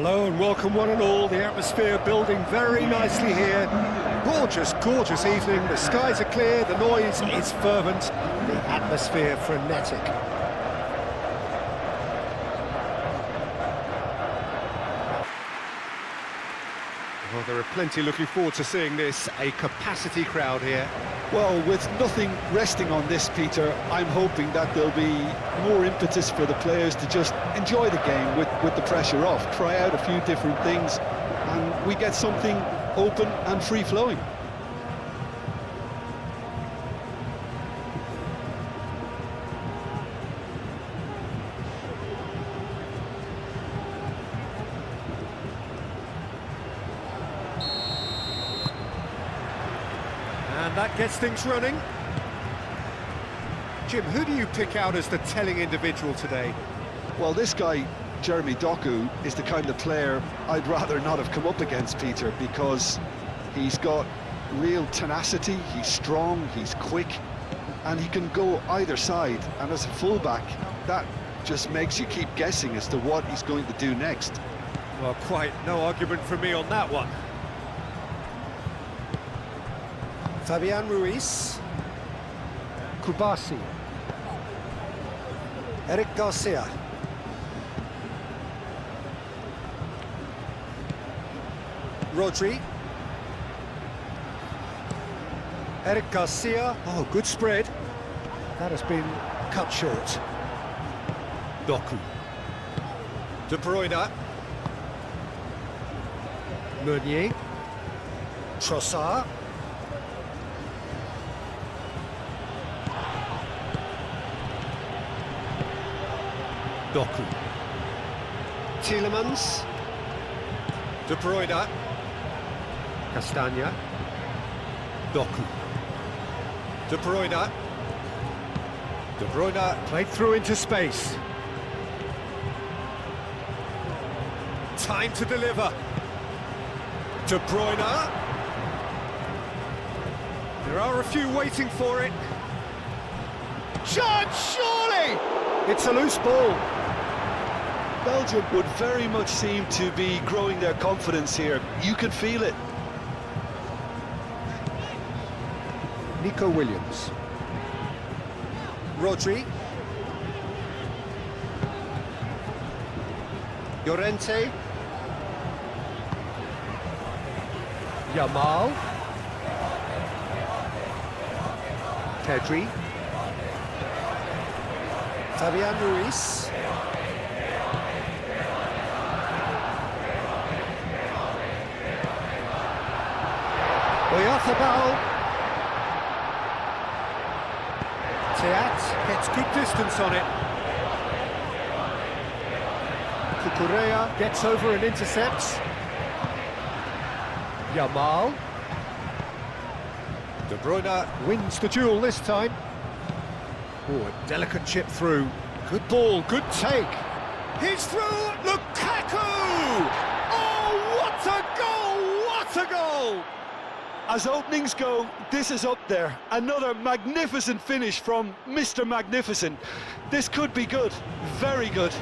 Hello and welcome one and all. The atmosphere building very nicely here. Gorgeous, gorgeous evening. The skies are clear, the noise is fervent, the atmosphere frenetic. Well, there are plenty looking forward to seeing this. A capacity crowd here. Well, with nothing resting on this, Peter, I'm hoping that there'll be more impetus for the players to just enjoy the game with the pressure off, try out a few different things, and we get something open and free-flowing. And that gets things running. Jim, who do you pick out as the telling individual today? Well, this guy, Jeremy Doku, is the kind of player I'd rather not have come up against, Peter, because he's got real tenacity, he's strong, he's quick, and he can go either side. And as a fullback, that just makes you keep guessing as to what he's going to do next. Well, quite no argument from me on that one. Fabian Ruiz, Kubasi, Eric Garcia, Rodri, Eric Garcia. Oh, good spread. That has been cut short. Doku, De Bruyne, Meunier, Trossard. Doku, Tielemans, De Bruyne, Castagna, Doku, De Bruyne, De Bruyne played through into space. Time to deliver. De Bruyne. There are a few waiting for it. Chance, surely! It's a loose ball. Belgium would very much seem to be growing their confidence here. You can feel it. Nico Williams. Rodri. Llorente. Yamal. Pedri. Fabian Ruiz. Oyarzábal. Teat gets good distance on it. Cucurella gets over and intercepts. Yamal. De Bruyne wins the duel this time. Oh, a delicate chip through. Good ball, good take. He's through, Lukaku! Oh, what a goal, what a goal! As openings go, this is up there. Another magnificent finish from Mr. Magnificent. This could be good, very good.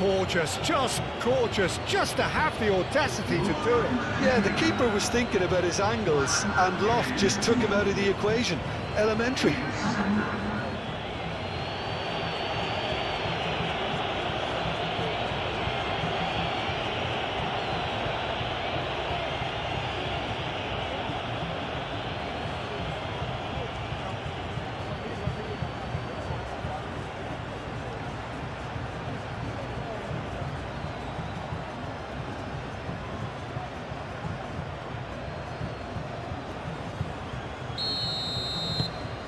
Gorgeous, just to have the audacity to do it. Yeah, the keeper was thinking about his angles, and Loft just took him out of the equation. Elementary.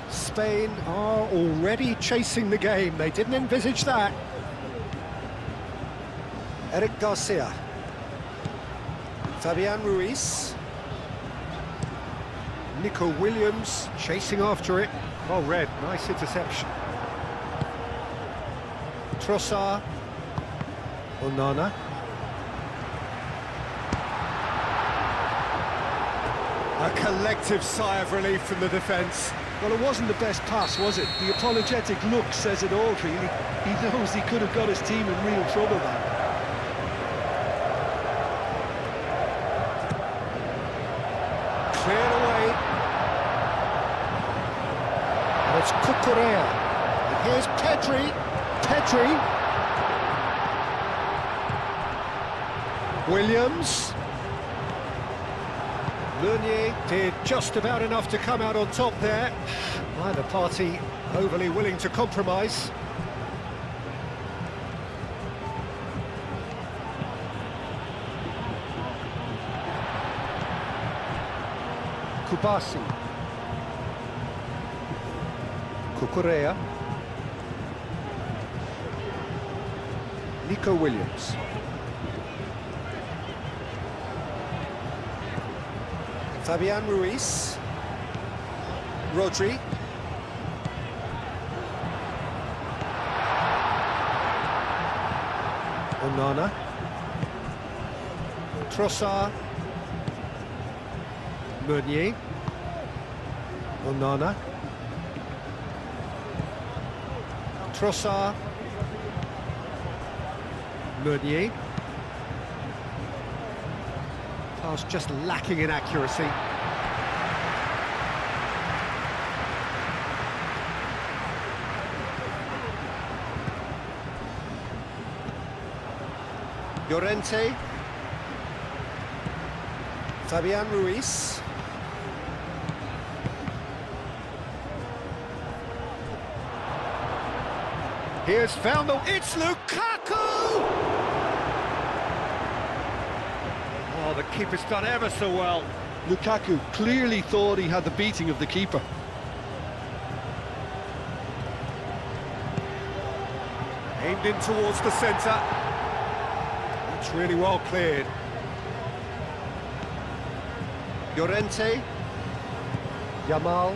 Spain are already chasing the game. They didn't envisage that. Eric Garcia. Fabian Ruiz. Nico Williams chasing after it. Well read, nice interception. Trossard. Onana. A collective sigh of relief from the defence. Well, it wasn't the best pass, was it? The apologetic look says it all, really. He knows he could have got his team in real trouble there. Cleared away. And it's Cucurella. And here's Pedri. Williams. Meunier did just about enough to come out on top there. Neither party overly willing to compromise. Kubasi. Cucurella. Nico Williams. Fabian Ruiz. Rodri. Onana. Trossard. Meunier. Onana. Trossard. Meunier. Pass just lacking in accuracy. Llorente. Fabian Ruiz. Here's found the... It's Lukaku! Oh, the keeper's done ever so well. Lukaku clearly thought he had the beating of the keeper. Aimed in towards the centre. It's really well cleared. Llorente. Yamal.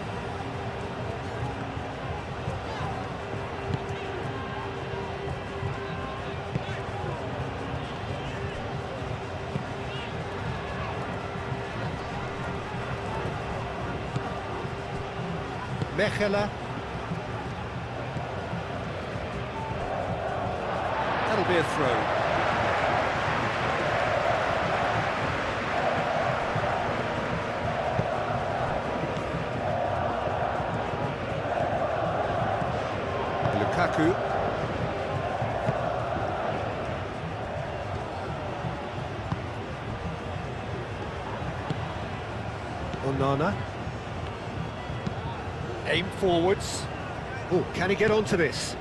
Mechela. That'll be a throw. Lukaku. Onana. Aim forwards. Oh, can he get onto this?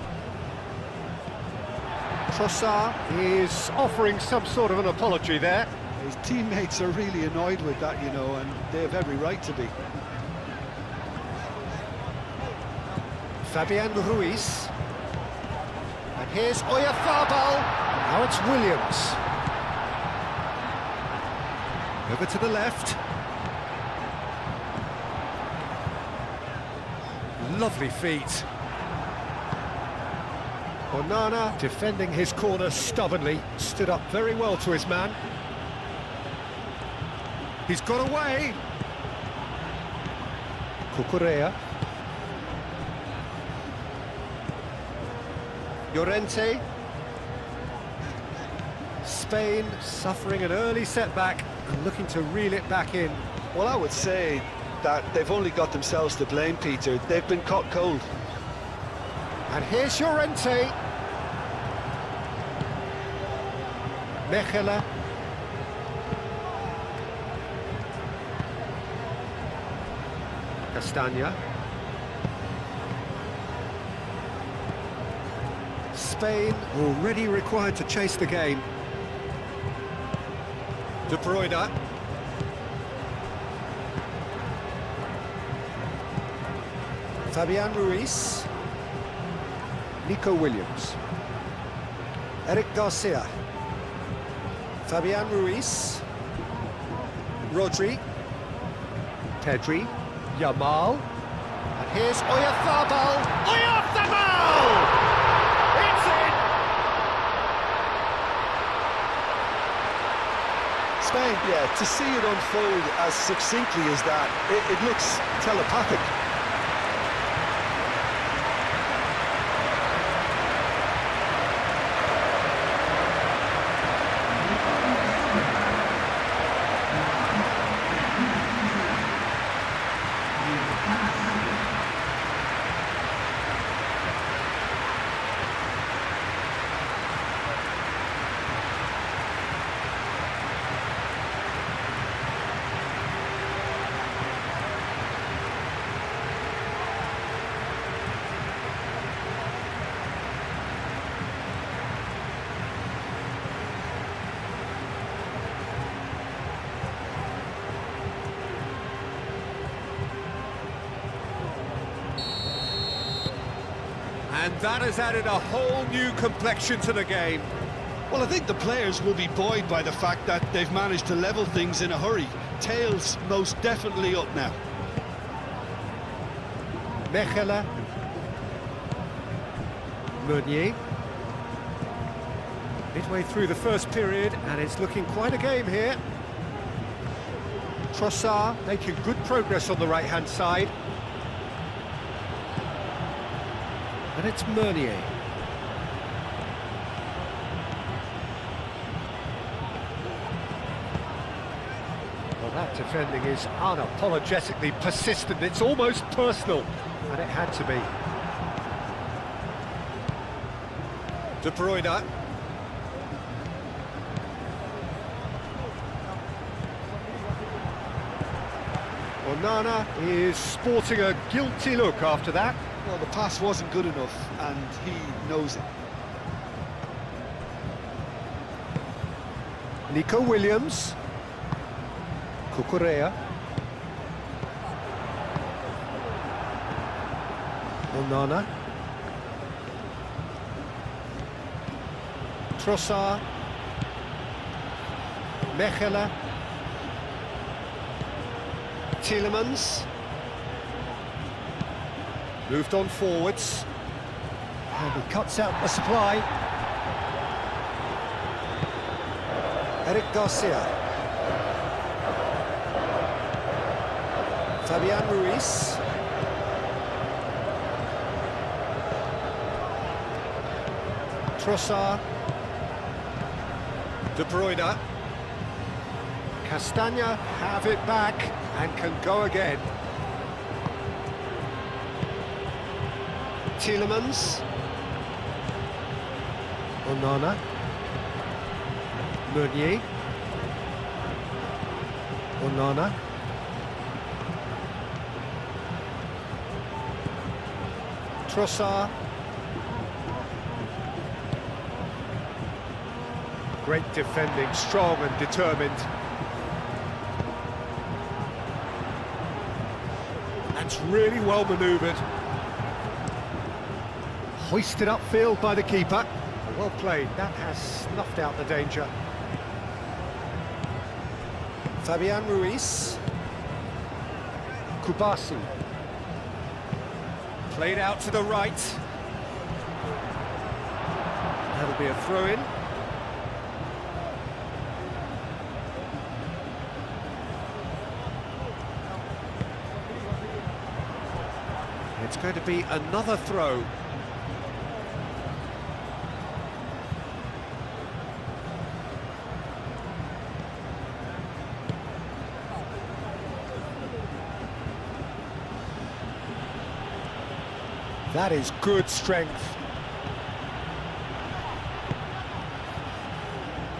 Trossard is offering some sort of an apology there. His teammates are really annoyed with that, you know, and they have every right to be. Fabian Ruiz. And here's Oyarzabal. Now it's Williams. Over to the left. Lovely feet. Onana, defending his corner stubbornly, stood up very well to his man. He's got away. Cucurella. Llorente. Spain suffering an early setback and looking to reel it back in. Well, I would say that they've only got themselves to blame, Peter. They've been caught cold. And here's Llorente. Mechela. Castagna. Spain already required to chase the game. De Bruyne. Fabian Ruiz. Nico Williams. Eric Garcia. Fabian Ruiz. Rodri. Pedri. Yamal. And here's Oyarzabal. Oyarzabal! It's in! Spain, yeah, to see it unfold as succinctly as that, it looks telepathic. that has added a whole new complexion to the game. Well, I think the players will be buoyed by the fact that they've managed to level things in a hurry. Tails most definitely up now. Mechelen. Meunier. Midway through the first period, and it's looking quite a game here. Trossard making good progress on the right-hand side. And it's Meunier. Well, that defending is unapologetically persistent. It's almost personal, and it had to be. De Bruyne. Onana is sporting a guilty look after that. Well, the pass wasn't good enough, and he knows it. Nico Williams. Cucurella. Onana. Trossard. Mechelen. Tielemans. Moved on forwards. And he cuts out the supply. Eric Garcia. Fabian Ruiz. Trossard. De Bruyne. Castagna have it back and can go again. Tielemans. Onana. Meunier. Onana. Trossard. Great defending, strong and determined. That's really well manoeuvred. Hoisted upfield by the keeper. Well played, that has snuffed out the danger. Fabian Ruiz. Kubasi. Played out to the right. That'll be a throw-in. It's going to be another throw. That is good strength.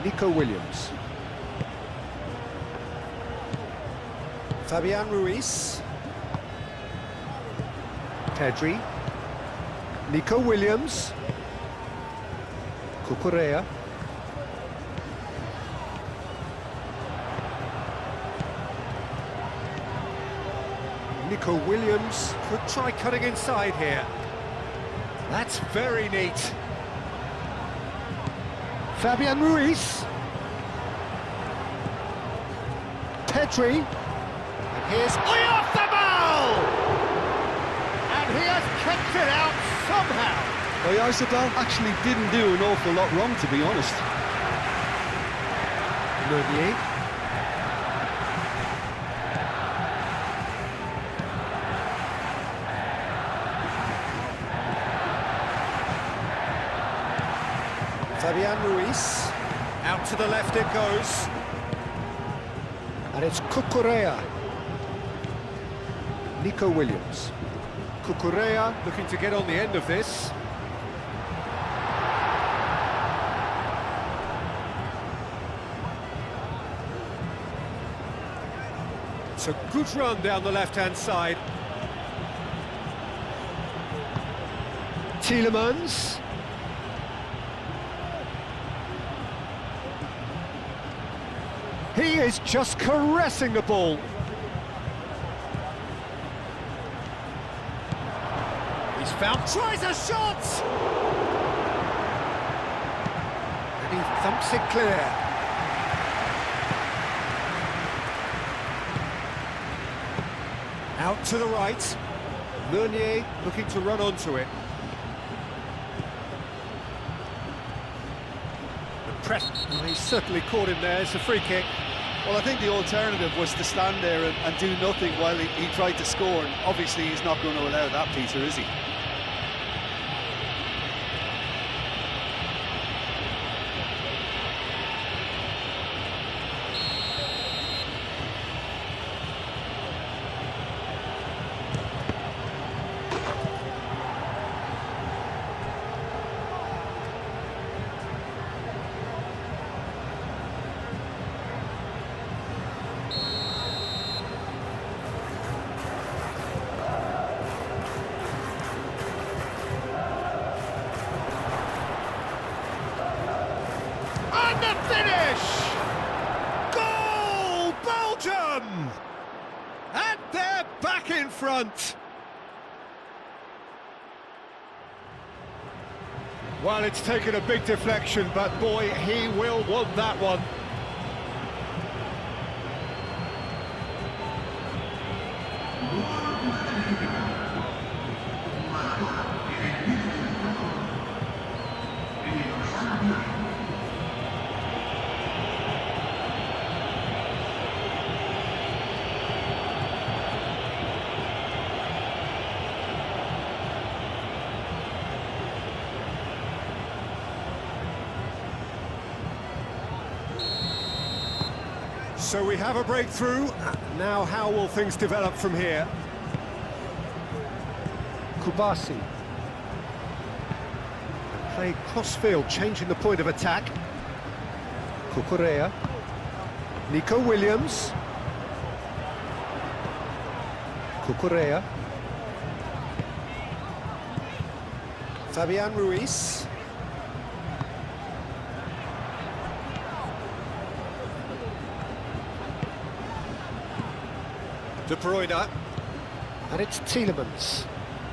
Nico Williams. Fabian Ruiz. Pedri. Nico Williams. Cucurella. Nico Williams could try cutting inside here. That's very neat. Fabian Ruiz. Pedri. And here's Oyarzabal! And he has kept it out somehow. Oyarzabal actually didn't do an awful lot wrong, to be honest. Meunier. Fabian Ruiz. Out to the left it goes. And it's Cucurella. Nico Williams. Cucurella looking to get on the end of this. It's a good run down the left-hand side. Tielemans. He is just caressing the ball. He's found, tries a shot! And he thumps it clear. Out to the right. Meunier looking to run onto it. The press. Well, he's certainly caught him there. It's a free kick. Well, I think the alternative was to stand there and do nothing while he tried to score. And obviously, he's not going to allow that, Peter, is he? And the finish! Goal, Belgium! And they're back in front. Well, it's taken a big deflection, but boy, he will want that one. So we have a breakthrough. Now how will things develop from here? Kubasi. Played cross-field, changing the point of attack. Kukurea. Nico Williams. Kukurea. Fabian Ruiz. De Bruyne, and it's Tielemans.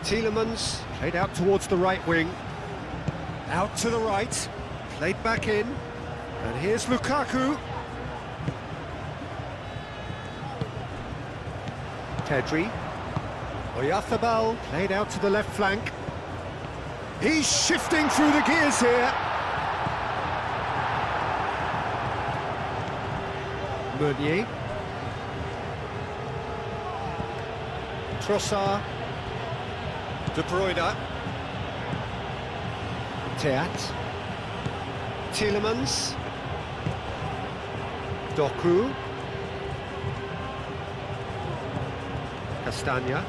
Tielemans played out towards the right wing, out to the right, played back in, and here's Lukaku. Pedri, Oyarzabal played out to the left flank. He's shifting through the gears here. Meunier. Trossard, De Bruyne, Teat, Tielemans, Doku, Castagna,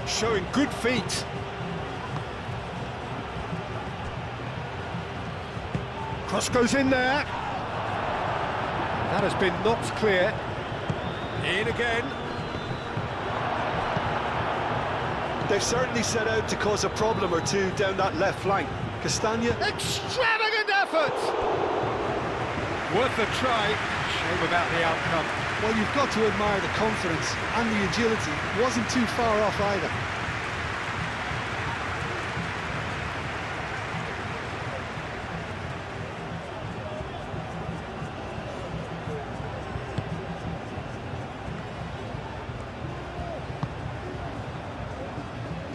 showing good feet. Cross goes in there. That has been knocked clear. In again. They've certainly set out to cause a problem or two down that left flank. Castagna. Extravagant effort! Worth a try. Shame about the outcome. Well, you've got to admire the confidence and the agility. Wasn't too far off either.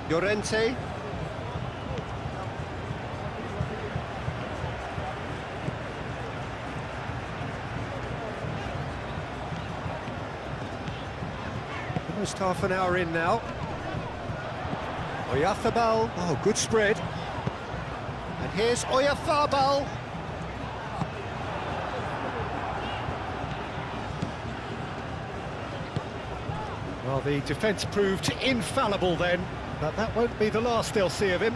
Llorente. Almost half an hour in now. Oyarzabal. Oh, good spread. And here's Oyarzabal. Well, the defence proved infallible then. But that won't be the last they'll see of him.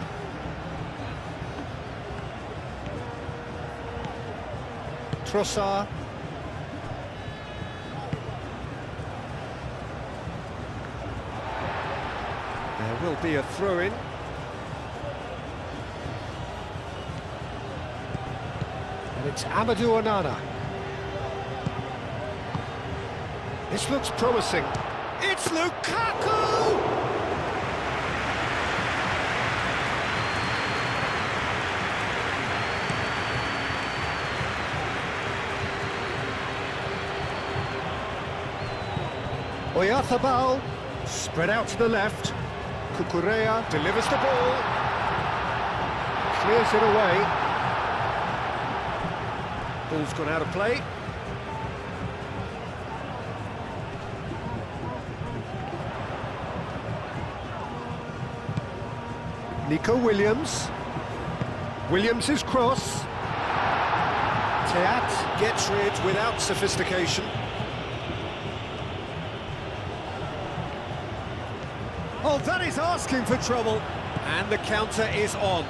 Trossard. There will be a throw-in. And it's Amadou Onana. This looks promising. It's Lukaku! Oyarzábal, spread out to the left. Cucurella delivers the ball. Clears it away. Ball's gone out of play. Nico Williams. Williams' cross. Teat gets rid without sophistication. Oh, that is asking for trouble. And the counter is on.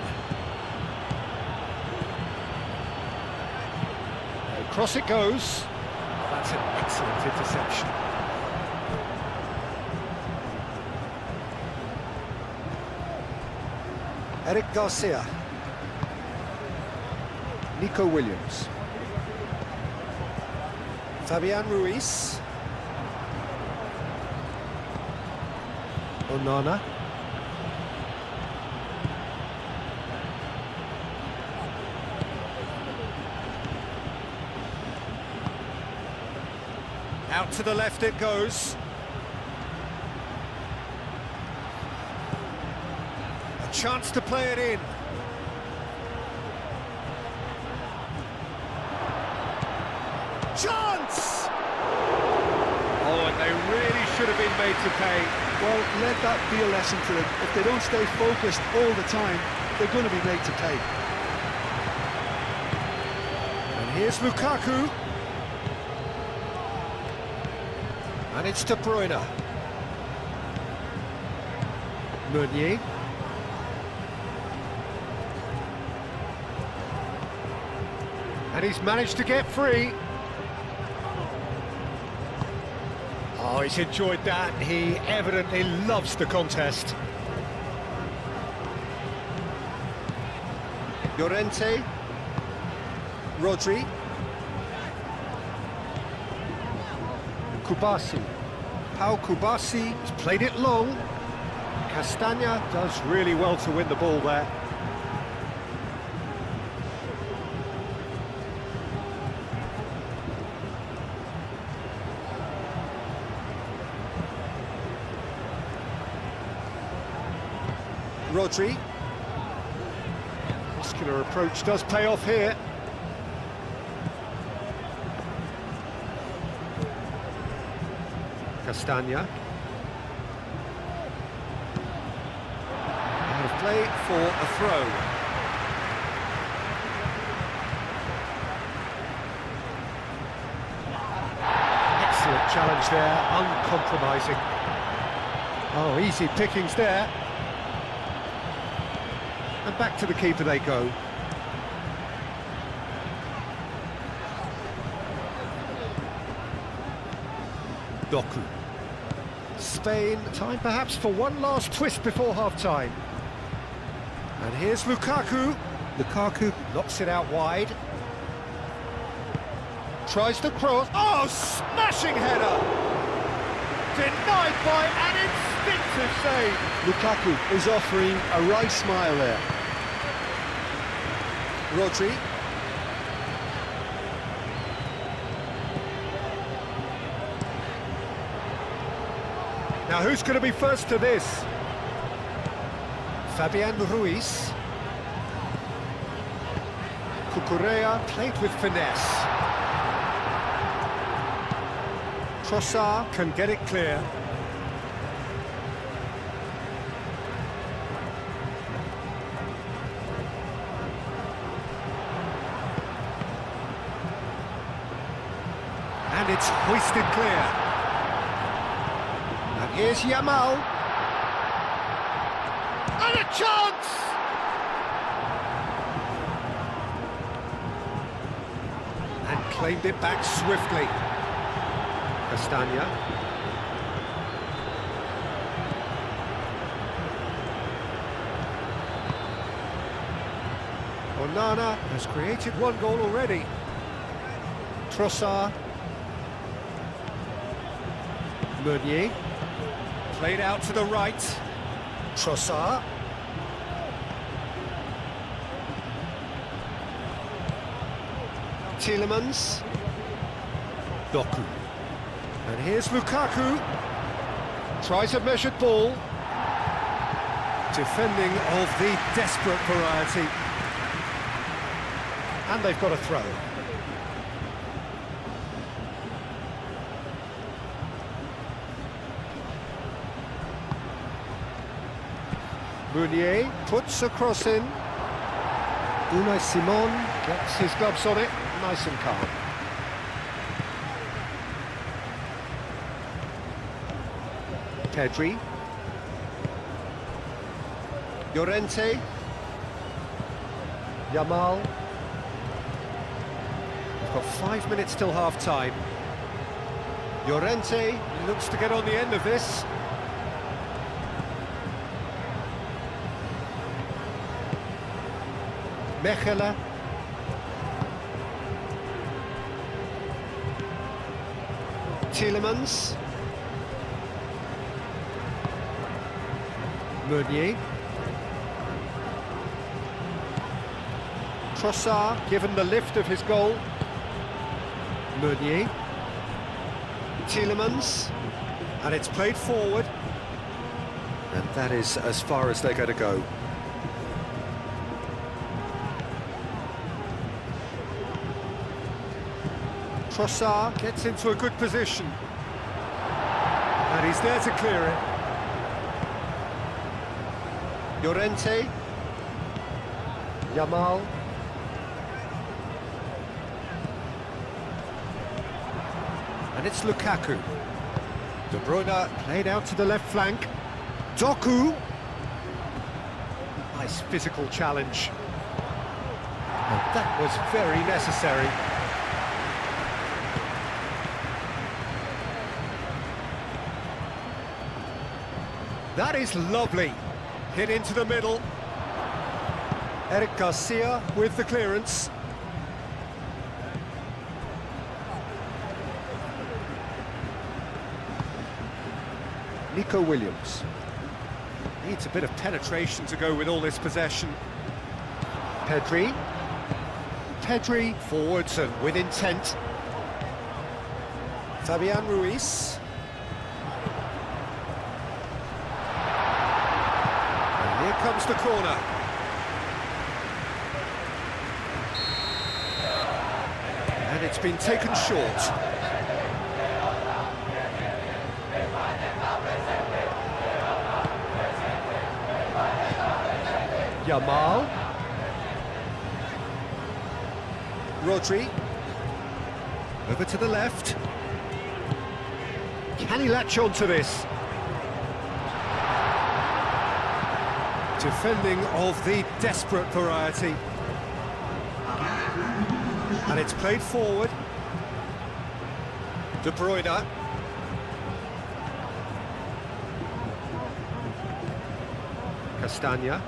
Across it goes. That's an excellent interception. Eric Garcia. Nico Williams. Fabian Ruiz. Onana. Out to the left it goes. A chance to play it in. Chance! Oh, and they really should have been made to pay. Well, let that be a lesson to them. If they don't stay focused all the time, they're going to be made to pay. And here's Lukaku. And it's De Bruyne. Meunier. And he's managed to get free. Oh, he's enjoyed that. He evidently loves the contest. Llorente. Rodri. Kubasi. Pau Kubasi has played it long. Castagna does really well to win the ball there. Rodri. Muscular approach does pay off here. Castagna. Out of play for a throw. Excellent challenge there, uncompromising. Oh, easy pickings there. And back to the keeper they go. Doku. Spain, time perhaps for one last twist before half-time. And here's Lukaku. Lukaku knocks it out wide. Tries to cross. Oh, smashing header! Denied by an instinctive save. Lukaku is offering a right smile there. Rodri. Now who's going to be first to this? Fabian Ruiz. Cucurella played with finesse. Trossard can get it clear. And it's hoisted clear. And here's Yamal. And a chance! And claimed it back swiftly. Castagna. Onana has created one goal already. Trossard. Meunier. Played out to the right. Trossard. Tielemans. Doku. And here's Lukaku. Tries a measured ball. Defending of the desperate variety. And they've got a throw. Meunier puts a cross in. Unai Simon gets his gloves on it, nice and calm. Pedri. Llorente. Yamal. We've got 5 minutes till half-time. Llorente looks to get on the end of this. Mechelen. Tielemans. Meunier. Trossard, given the lift of his goal. Meunier. Tielemans. And it's played forward. And that is as far as they're going to go. Trossard gets into a good position. And he's there to clear it. Llorente. Yamal. And it's Lukaku. De Bruyne played out to the left flank. Doku. Nice physical challenge. And that was very necessary. That is lovely. Hit into the middle. Eric Garcia with the clearance. Nico Williams. Needs a bit of penetration to go with all this possession. Pedri. Pedri forwards and with intent. Fabian Ruiz. And here comes the corner. And it's been taken short. Yamal. Rodri. Over to the left. Can he latch on to this? Defending of the desperate variety. And it's played forward. De Bruyne. Castagna.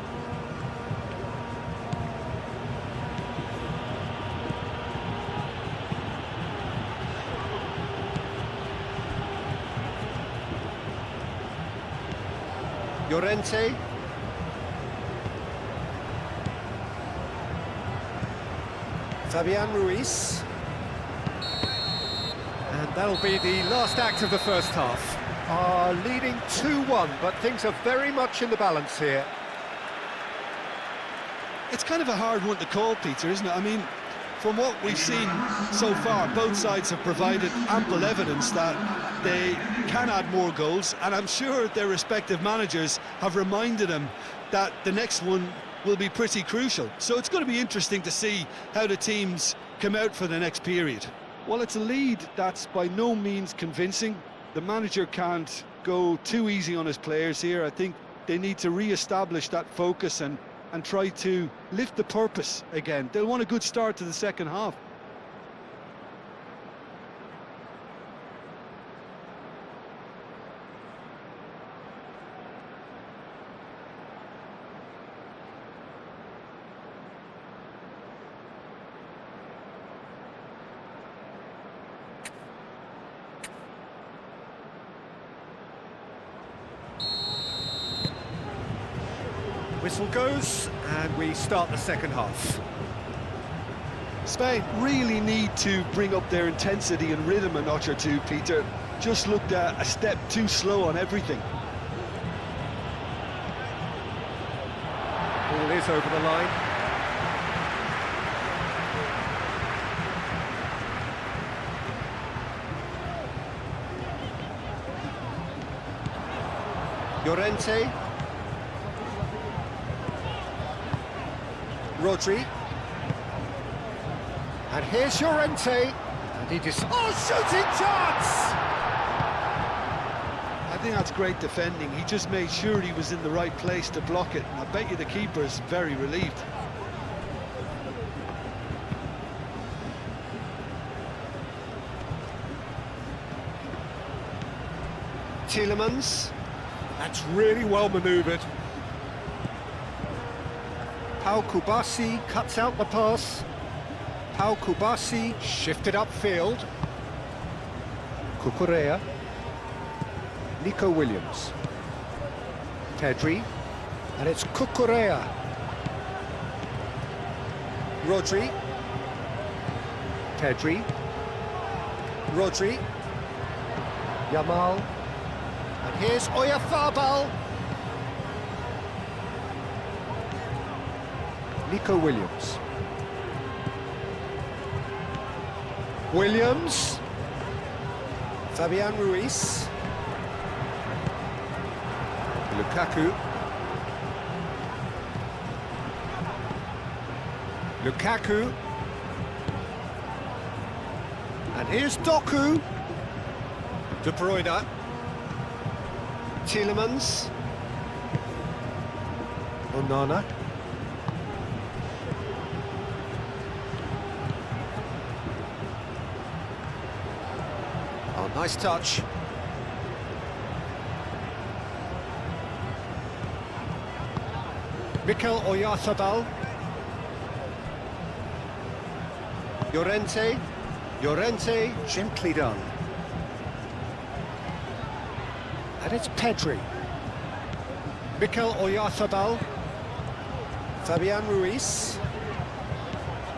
Llorente. Fabian Ruiz. And that'll be the last act of the first half. Leading 2-1, but things are very much in the balance here. It's kind of a hard one to call, Peter, isn't it? I mean, from what we've seen so far, both sides have provided ample evidence that they can add more goals, and I'm sure their respective managers have reminded them that the next one will be pretty crucial. So it's going to be interesting to see how the teams come out for the next period. Well, it's a lead that's by no means convincing. The manager can't go too easy on his players here. I think they need to re-establish that focus and try to lift the purpose again. They'll want a good start to the second half. Whistle goes, and we start the second half. Spain really need to bring up their intensity and rhythm a notch or two, Peter. Just looked a step too slow on everything. Ball is over the line. Llorente. Rodri. And here's Llorente. And he just... Oh, shooting chance! I think that's great defending. He just made sure he was in the right place to block it, and I bet you the keeper's very relieved. Tielemans. That's really well manoeuvred. Pau Kubasi cuts out the pass. Pau Kubasi shifted upfield. Cucurella. Nico Williams. Pedri. And it's Cucurella. Rodri. Pedri. Rodri. Yamal. And here's Oyarzabal. Nico Williams. Williams. Fabian Ruiz. Lukaku. Lukaku. And here's Doku. De Bruyne. Tielemans. Onana. Oh, nice touch. Mikel Oyarzabal. Llorente. Llorente, gently done. And it's Pedri. Mikel Oyarzabal. Fabian Ruiz.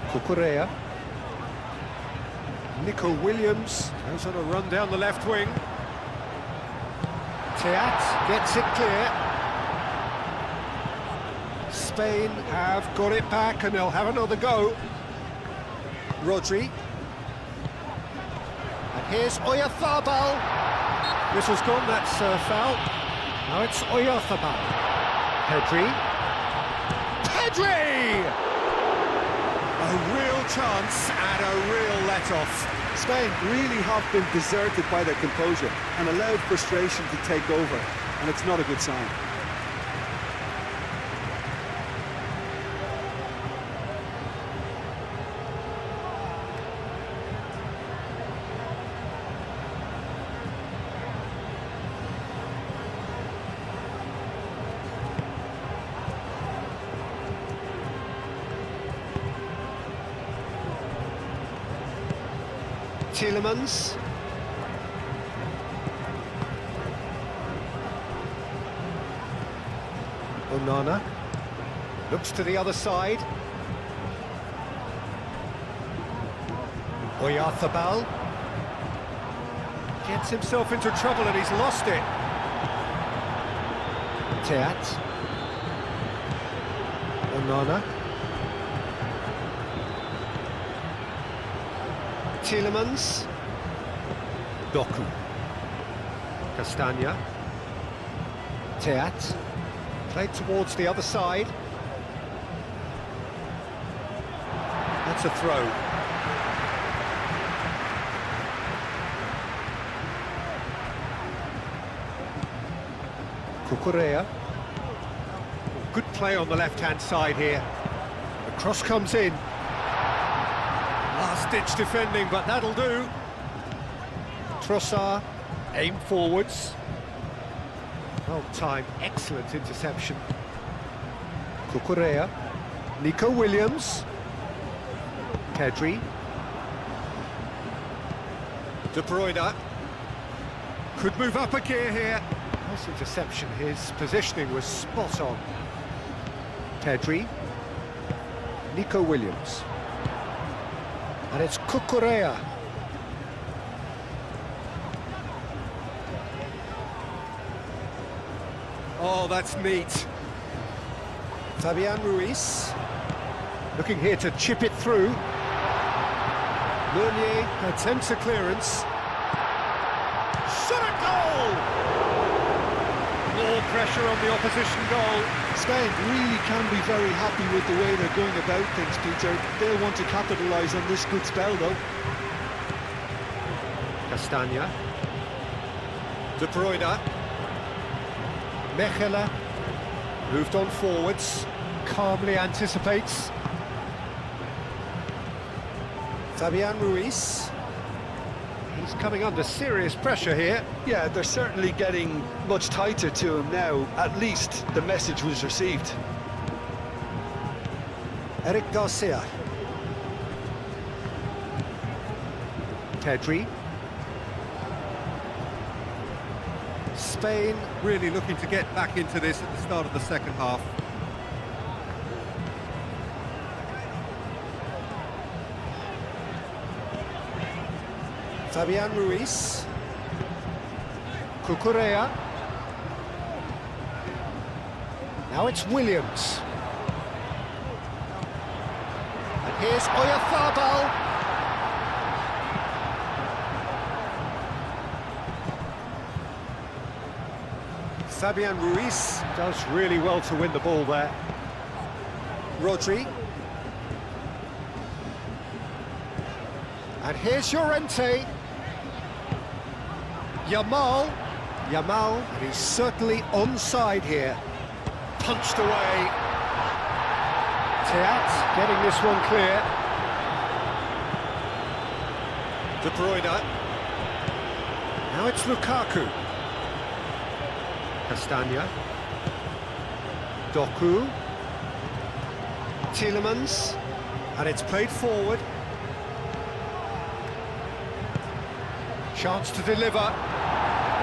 Cucurella. Nico Williams goes on a run down the left wing. Teat gets it clear. Spain have got it back and they'll have another go. Rodri. And here's Oyarzabal. Whistle's gone, that's foul. Now it's Oyarzabal. Pedri. Pedri! A real chance and a real let-off. Spain really have been deserted by their composure and allowed frustration to take over, and it's not a good sign. Tielemans. Onana. Looks to the other side. Oyarzabal. Gets himself into trouble and he's lost it. Teat. Onana. Tielemans. Doku. Castagna. Teat. Played towards the other side. That's a throw. Cucurella. Good play on the left-hand side here. The cross comes in. Last-ditch defending, but that'll do. Trossard, aim forwards. Well timed, excellent interception. Cucurella. Nico Williams. Pedri. De Bruyne. Could move up a gear here. Nice interception, his positioning was spot on. Pedri. Nico Williams. And it's Cucurella. Oh, that's neat. Fabian Ruiz. Looking here to chip it through. Meunier attempts a clearance. Shot at goal! More pressure on the opposition goal. Spain really can be very happy with the way they're going about things, Peter. They'll want to capitalise on this good spell, though. Castagna. De Bruyne. Mechelen. Moved on forwards. Calmly anticipates. Fabian Ruiz. He's coming under serious pressure here. Yeah, they're certainly getting much tighter to him now. At least the message was received. Eric Garcia. Pedri. Spain really looking to get back into this at the start of the second half. Fabian Ruiz. Cucurella. Now it's Williams. And here's Oyarzabal. Fabian Ruiz does really well to win the ball there. Rodri. And here's Llorente. Yamal, and he's certainly onside here. Punched away. Teat getting this one clear. De Bruyne. Now it's Lukaku. Castagna. Doku. Tielemans. And it's played forward. Chance to deliver.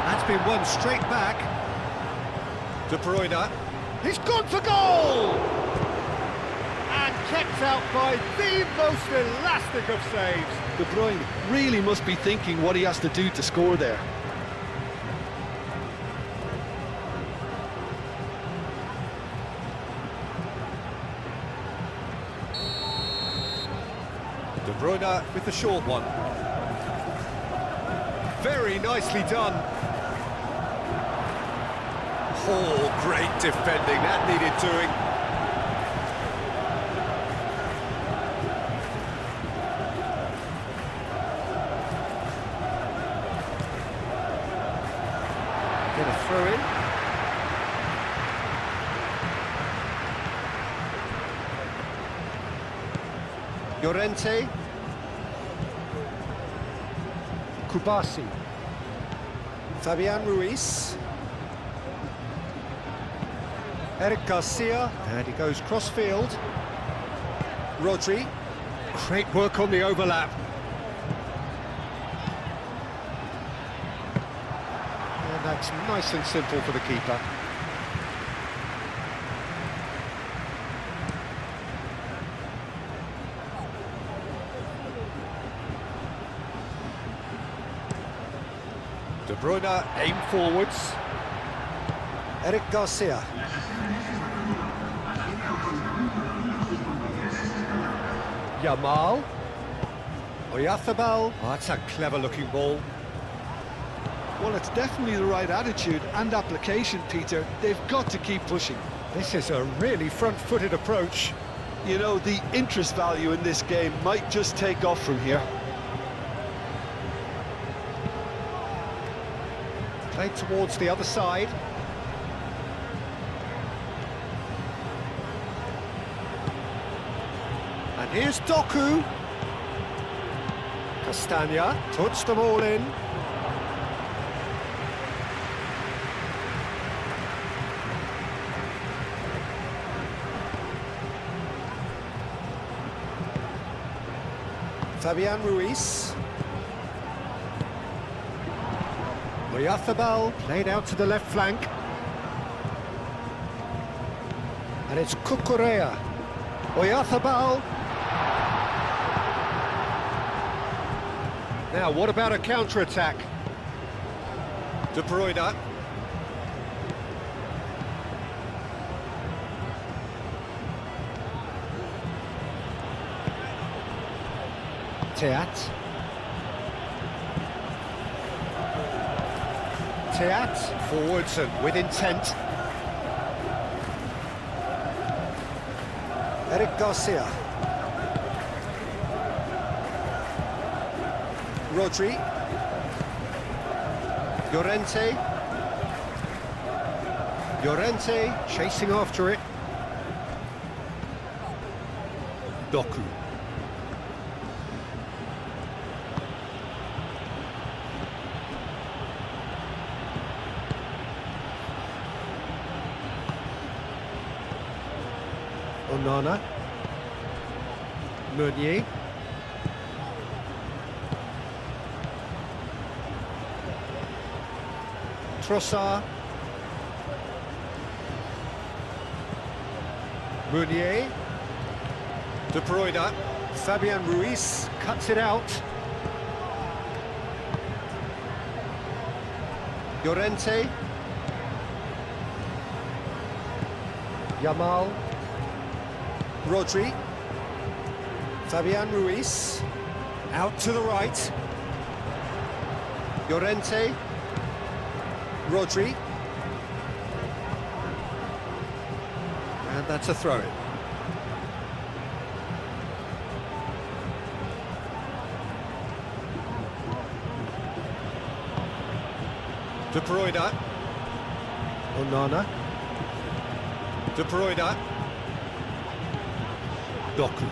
That's been won straight back. De Bruyne. He's gone for goal! And kept out by the most elastic of saves. De Bruyne really must be thinking what he has to do to score there. De Bruyne with the short one. Very nicely done. Oh, great defending, that needed doing. Get a throw in. Llorente. Kubasi. Fabian Ruiz. Eric Garcia, and he goes cross-field. Rodri. Great work on the overlap. And that's nice and simple for the keeper. De Bruyne aim forwards. Eric Garcia. Yamal. Oyarzabal. Oh, that's a clever-looking ball. Well, it's definitely the right attitude and application, Peter. They've got to keep pushing. This is a really front-footed approach. You know, the interest value in this game might just take off from here. Played towards the other side. And here's Doku. Castagna puts them all in. Fabian Ruiz. Oyarzabal played out to the left flank. And it's Cucurella. Oyarzábal. Now, what about a counter-attack? De Bruyne. Teat. Forwards and with intent. Eric Garcia. Rodri. Llorente chasing after it. Doku. Onana. Meunier. Trossard. Meunier. De Bruyne. Fabian Ruiz cuts it out. Llorente. Yamal. Rodri. Fabian Ruiz. Out to the right. Llorente. Rodri. And that's a throw-in. De Bruyne. Onana. De Bruyne. Doku.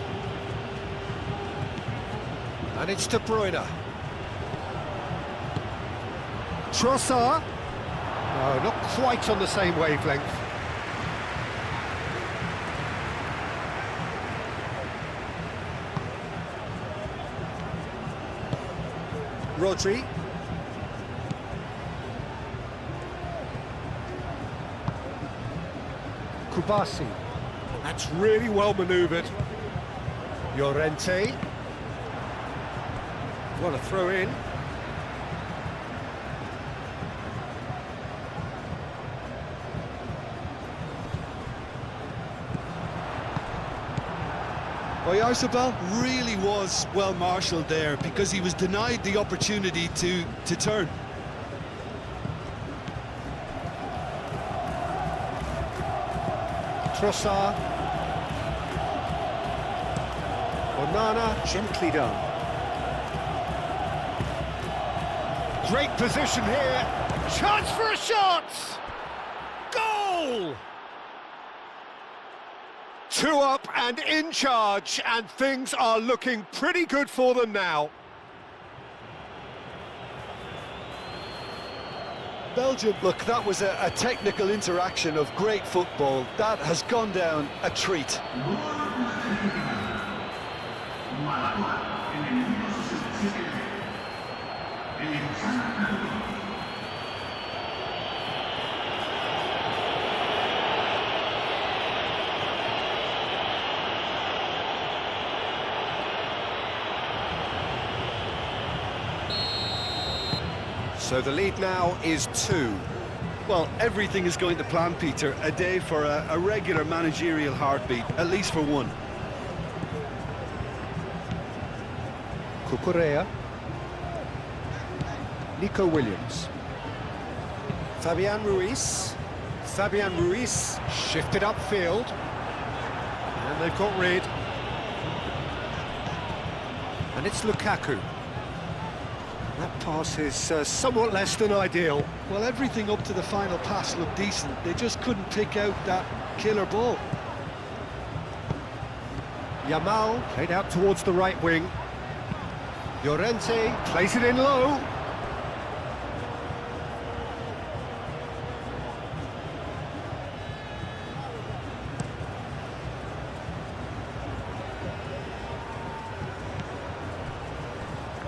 And it's De Bruyne. Trossard. No, not quite on the same wavelength. Rodri. Kubasi. That's really well manoeuvred. Llorente. What a throw in. Oyarzábal really was well marshalled there because he was denied the opportunity to turn. Trossard. Onana, gently done. Great position here. Chance for a shot! Goal! 2 up and in charge, and things are looking pretty good for them now. Belgium, look, that was a technical interaction of great football. That has gone down a treat. So the lead now is 2. Well, everything is going to plan, Peter. A day for a regular managerial heartbeat, at least for one. Cucurella. Nico Williams. Fabian Ruiz. Fabian Ruiz shifted upfield. And they've got rid. And it's Lukaku. That pass is somewhat less than ideal. Well, everything up to the final pass looked decent. They just couldn't pick out that killer ball. Yamal played out towards the right wing. Llorente plays it in low.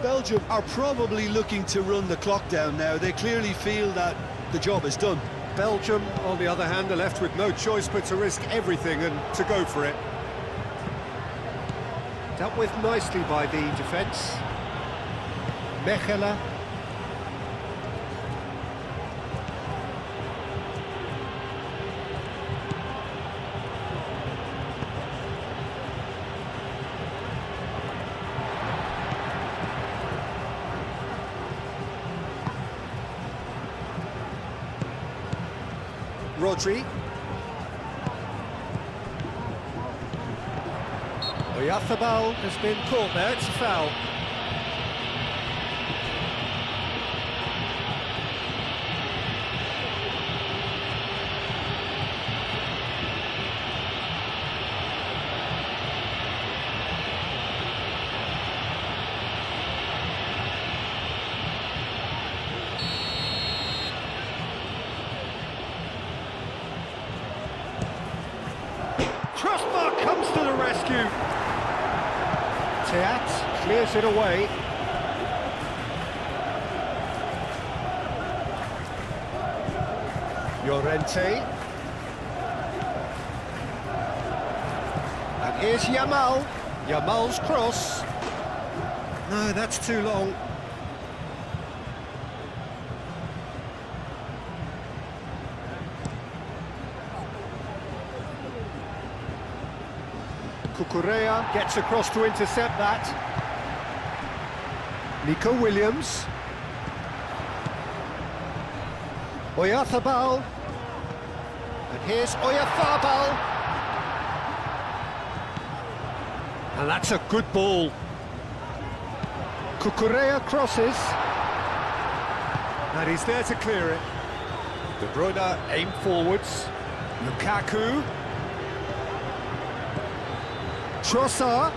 Belgium are probably looking to run the clock down now. They clearly feel that the job is done. Belgium, on the other hand, are left with no choice but to risk everything and to go for it. Dealt with nicely by the defence. Mechelen. Rodri. Oyarzábal has been caught there, it's a foul. Crossbar comes to the rescue. Teat clears it away. Llorente. And here's Yamal. Yamal's cross. No, that's too long. Cucurella gets across to intercept that. Nico Williams. Oyarzábal. And here's Oyarzábal. And that's a good ball. Cucurella crosses. And he's there to clear it. De Bruyne aim forwards. Lukaku. Trossard.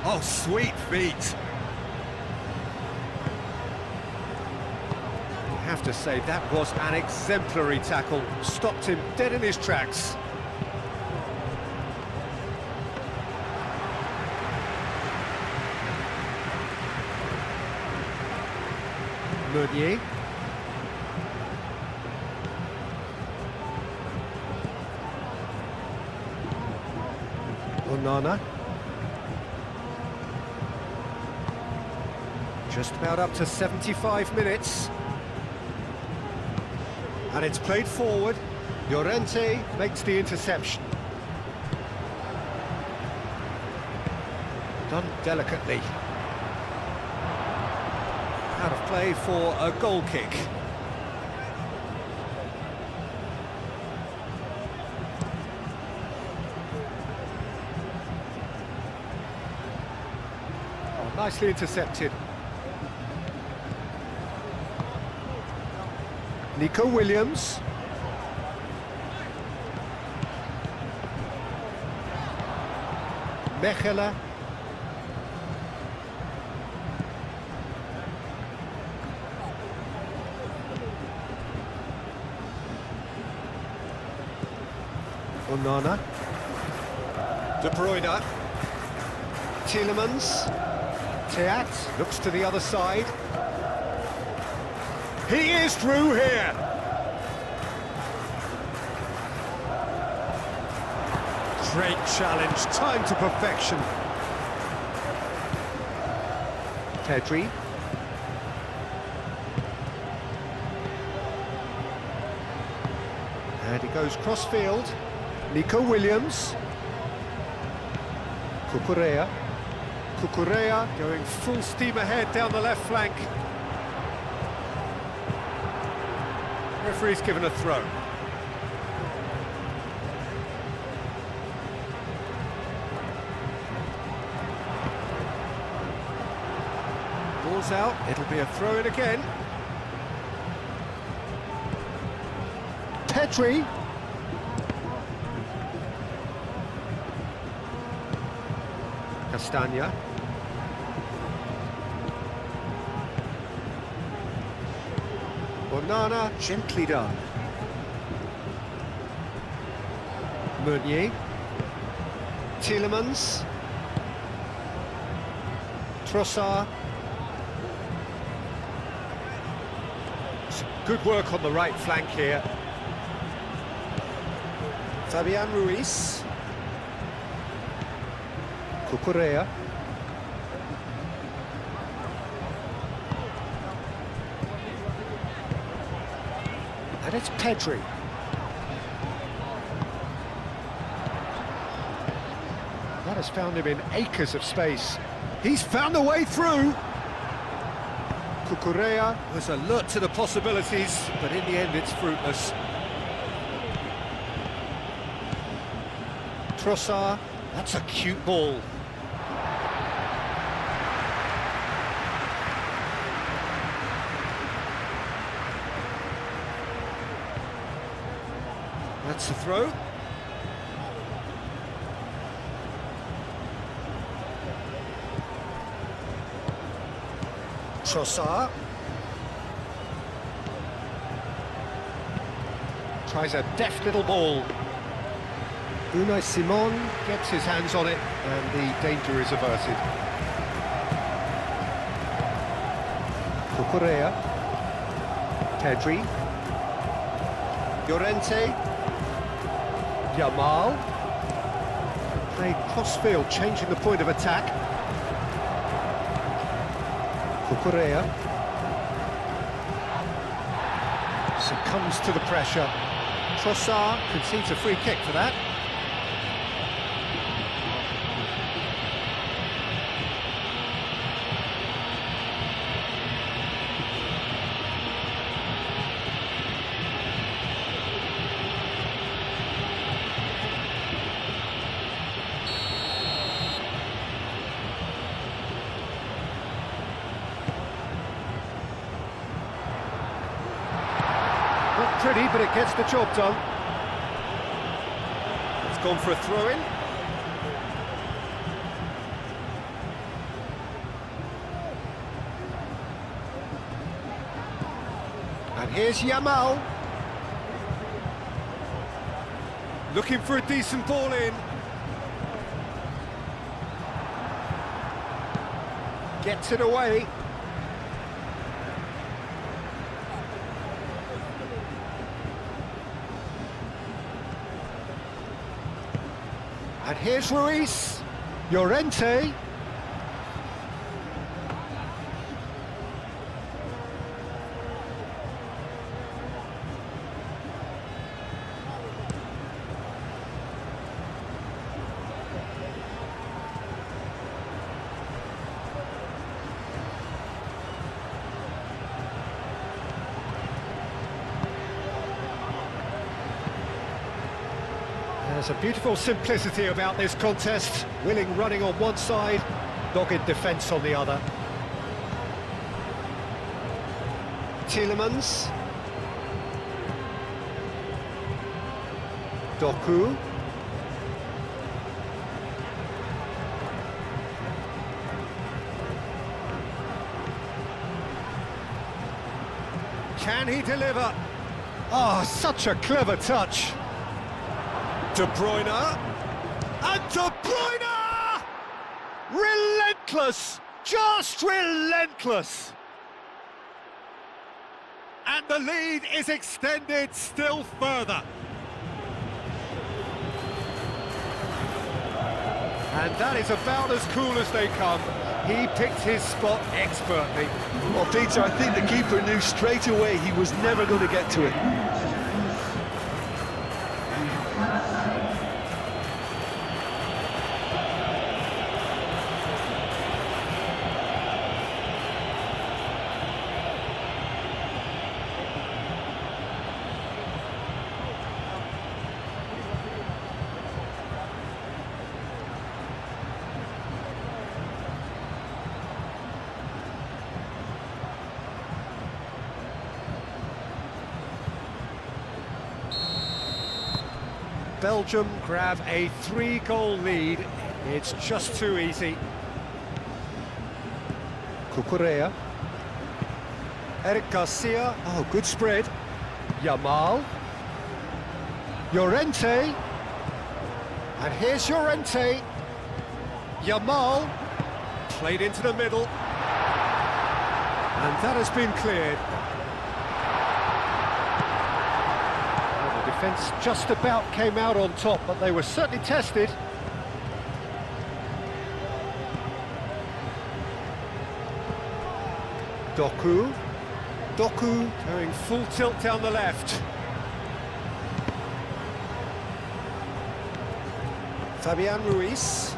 Oh, sweet feet. I have to say, that was an exemplary tackle. Stopped him dead in his tracks. Meunier. Onana. Just about up to 75 minutes. And it's played forward. Llorente makes the interception. Done delicately. Out of play for a goal kick. Nicely intercepted. Nico Williams. Mechelen. Onana. De Bruyne. Tielemans. Teat looks to the other side. He is through here. Great challenge, time to perfection. Pedri. And he goes cross-field. Nico Williams. Cucurella. Cucurella going full steam ahead down the left flank. Referee's given a throw. Ball's out, it'll be a throw-in again. Pedri. Castagna. Onana, gently done. Meunier. Tielemans. Good work on the right flank here. Fabian Ruiz. Cucurella. And it's Pedri. That has found him in acres of space. He's found a way through. Cucurella was alert to the possibilities, but in the end it's fruitless. Trossard, that's a cute ball. That's the throw. Trossard tries a deft little ball. Unai Simon gets his hands on it and the danger is averted. Cucurella, Pedri, Llorente, Yamal, played cross-field, changing the point of attack. Cucurella succumbs to the pressure. Trossard concedes a free kick for that. Not pretty, but it gets the job done. It's gone for a throw-in. And here's Yamal. Looking for a decent ball in. Gets it away. And here's Ruiz, Llorente. There's a beautiful simplicity about this contest. Willing running on one side, dogged defence on the other. Tielemans. Doku. Can he deliver? Oh, such a clever touch. De Bruyne, and De Bruyne! Relentless, just relentless. And the lead is extended still further. And that is about as cool as they come. He picked his spot expertly. Well, Peter, I think the keeper knew straight away he was never going to get to it. Belgium grab a 3-goal lead. It's just too easy. Cucurella. Eric Garcia. Oh, good spread. Yamal. Llorente. And here's Llorente. Yamal. Played into the middle. And that has been cleared. Defence just about came out on top, but they were certainly tested. Doku. Doku going full tilt down the left. Fabian Ruiz.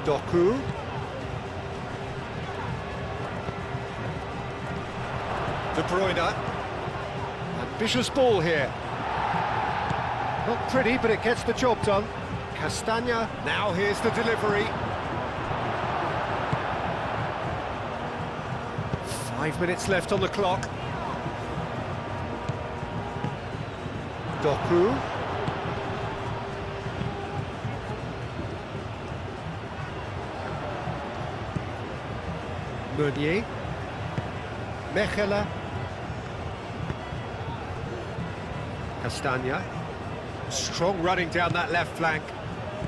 Doku. De Bruyne. Ambitious ball here. Not pretty, but it gets the job done. Castagna. Now here's the delivery. 5 minutes left on the clock. Doku. Meunier. Mechelen. Castagna. Strong running down that left flank.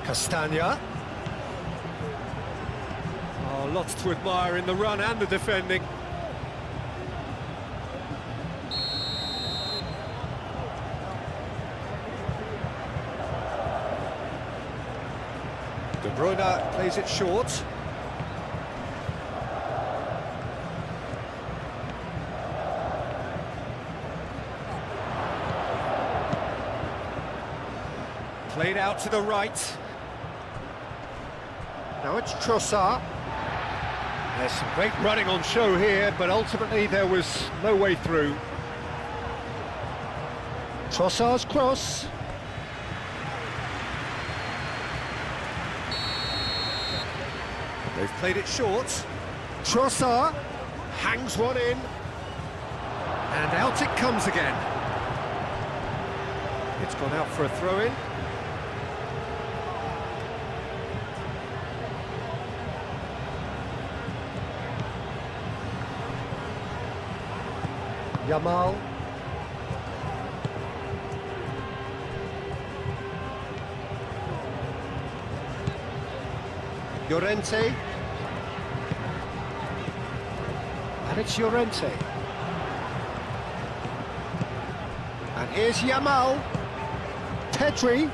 Castagna. Oh, lots to admire in the run and the defending. De Bruyne plays it short. Played out to the right. Now it's Trossard. There's some great running on show here, but ultimately there was no way through. Trossard's cross. They've played it short. Trossard hangs one in. And out it comes again. It's gone out for a throw-in. Yamal. Llorente. And it's Llorente. And here's Yamal. Pedri.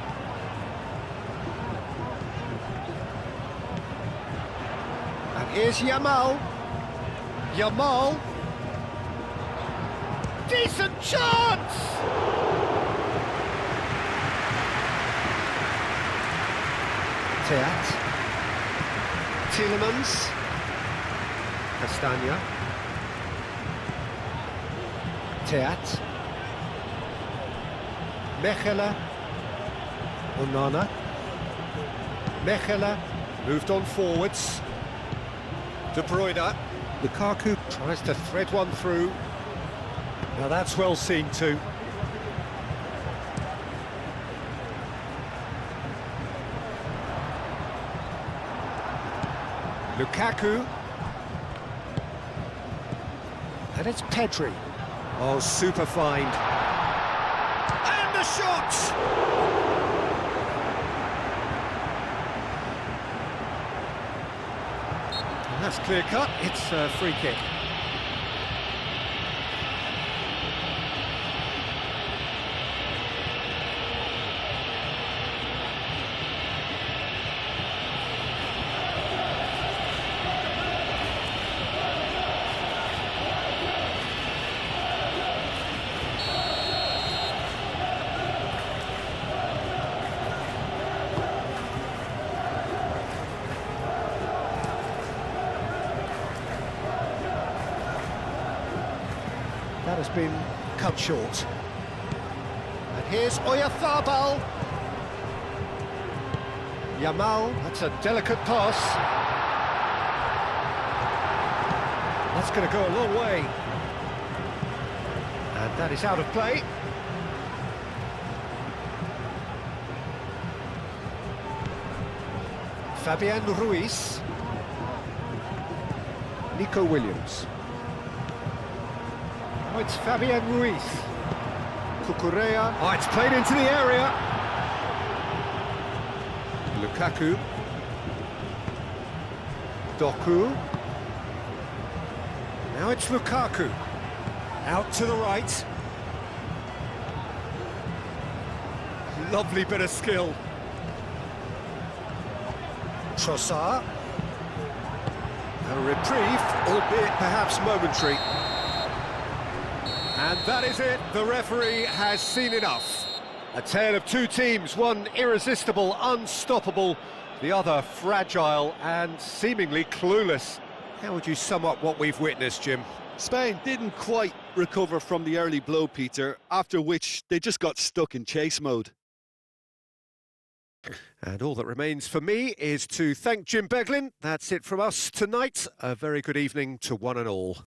And here's Yamal. Yamal. Decent chance! Teat. Tielemans. Castagna. Teat. Mechelen. Onana. Mechelen moved on forwards. De Bruyne. Lukaku tries to thread one through. Now that's well seen too. Lukaku. And it's Pedri. Oh, super find. And the shot! And that's clear cut. It's a free kick. That has been cut short. And here's Oyarzabal. Yamal, that's a delicate pass. That's going to go a long way. And that is out of play. Fabian Ruiz. Nico Williams. Oh, it's Fabian Ruiz. Cucurella. Oh, it's played into the area. Lukaku. Doku. Now it's Lukaku. Out to the right. Lovely bit of skill. Trossard. A reprieve, albeit perhaps momentary. And that is it. The referee has seen enough. A tale of two teams, one irresistible, unstoppable, the other fragile and seemingly clueless. How would you sum up what we've witnessed, Jim? Spain didn't quite recover from the early blow, Peter, after which they just got stuck in chase mode. And all that remains for me is to thank Jim Beglin. That's it from us tonight. A very good evening to one and all.